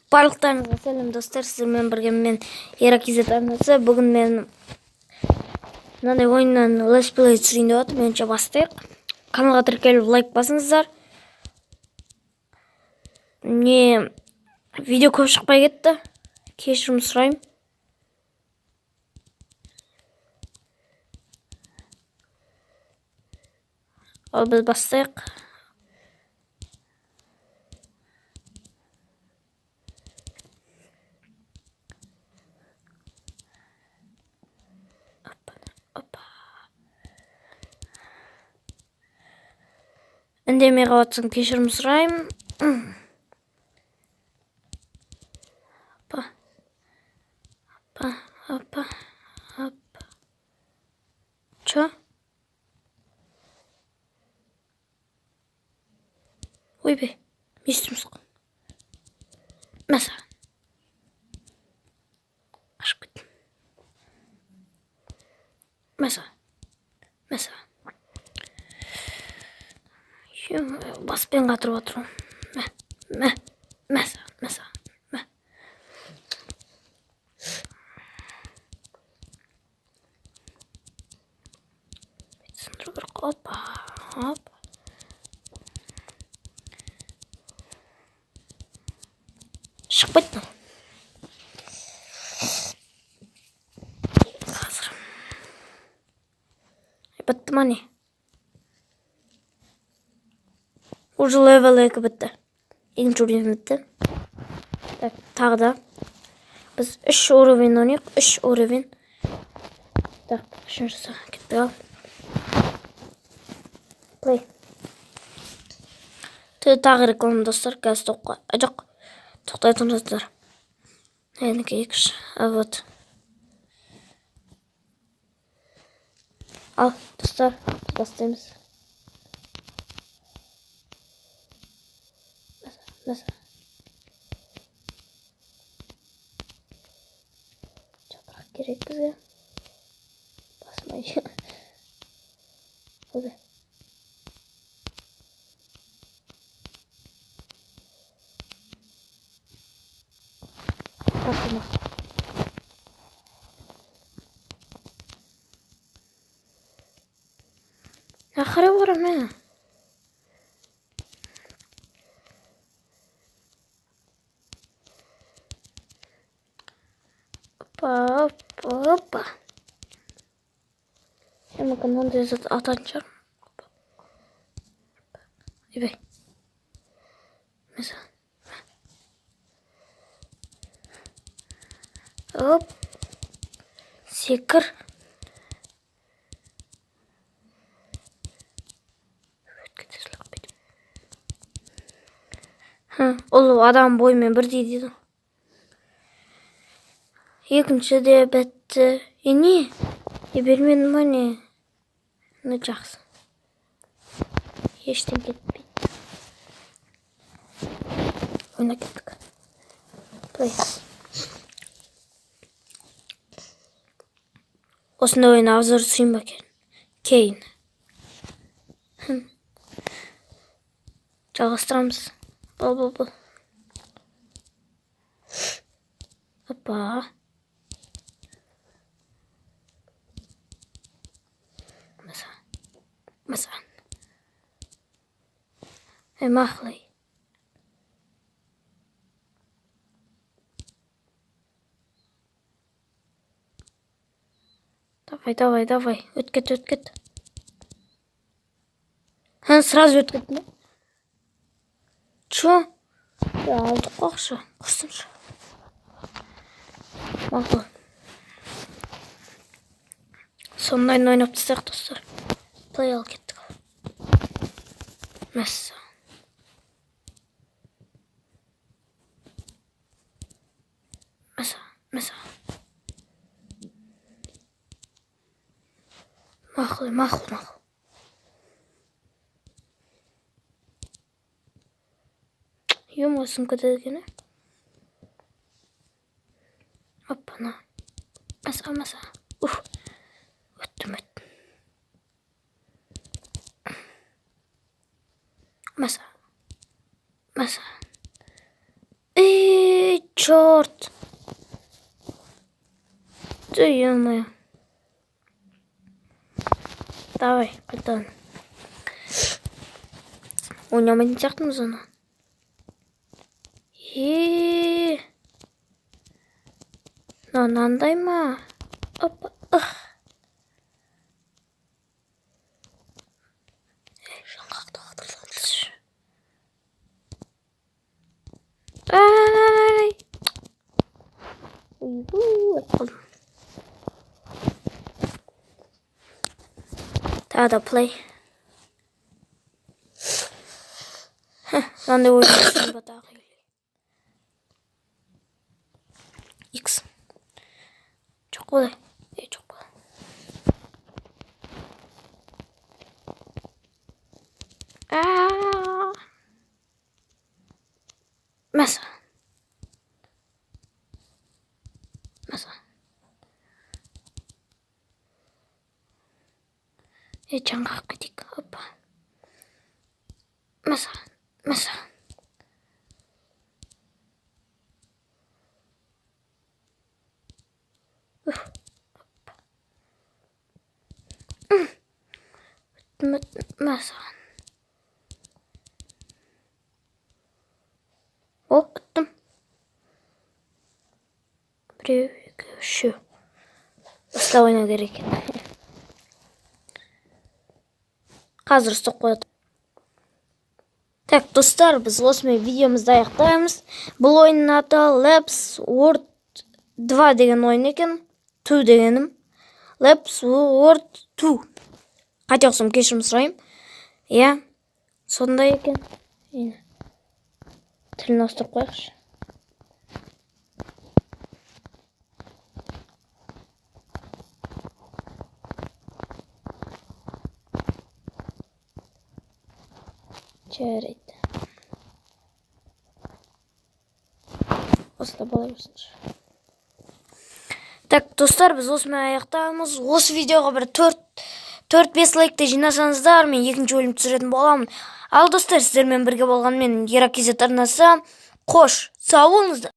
Барлықтарыңызға сәлем достар, сіздермен бірге мен Еракизет арнасы. Бүгін мен мынандай ойыннан летсплей түсірейін деп жатырмын. Меніңше бастайық. Каналға тіркеліп лайк басыңыздар. Видео көп шықпай кетті. Кешірім сұраймын. Ал біз бастайық. Үндемей қалатсың, кешірім сұраймын. Чо? Ойбай, естіміз ғой. Мәсі. Ашып кеттім. Мәсі. Баспен қатырып отырмын. Мәсі. Сындыру керек. Опа. Шықпайды. Қазір. Бітті ма не? Уже левел 2 бітті. Екінші уровень бітті. Так, тағы да. Біз 3 уровень ойнайық. 3 уровень. Так, үшіншісі кетпей ал. Play. Тағы реклама достар. Қазір тоққа. Жоқ. Тоқтай тұрыңыздар. Әнеке екіш. Вот. Ал, достар. Бастаймыз. Мәсі. Жапырақ керек бізге. Басмай. Ой. Басыма. Ақыры барам мен. Опа. Şimdi kanalda yazıp atacağım. Evet. Mesela. Hop. Секір. Ол адам бойымен бірдей дейді. Екінші де бітті. Не? Бермедім ма не? Ну жақсы. Ештен кетпейді. Ойна кеттік. Play. Осында ойын авзор түсейін ба кейін. Жалғастырамыз. Бұл. Опа. Мәсі. Мақлай. Давай. Өткет. Сразу өткет ме? Чо? Алдық қоқшы. Құрсыншы. Мақлай. Сондай ойнап тастайық достар. Play ал кеттік. Мәсі. Мақыл. Емосын көтедігені. Оппана. Мәсі. Өттім. Мәсі. черт. Да ё-моё. Давай, қайтадан. Ойнамайтын сияқтымыз оны. Мынандай ма? Опа. Жаңғақты қатырсаңызшы. Ай. Қалдым. Тағы да play. Мынандай ойнайсың ба тағы? X. Çok kolay. Çok kolay. Mesela. Жаңғақ кетейік. Hoppa. Mesela. Mesela. Hop, attım. Біреу, екі, үшеу. Осылай ойнау керек. Қазір ұстап қояды. Так, достар, біз осымен видеомызды аяқтаймыз. Бұл ойынның аты Labs World 2 деген ойын екен. 2 дегенім. Labs World 2. Қате оқысам кешірім сұраймын. Иә, сондай екен. Тілін ауыстырып қояқшы. Жарайды. Осылай бола берсінші. Так, достар, біз осымен аяқтаймыз. Осы видеоға бір 4-5 лайкты жинасаңыздар, мен екінші бөлім түсіретін боламын. Ал достар, сіздермен бірге болған мен Еракизет арнасы. Қош, сау болыңыздар.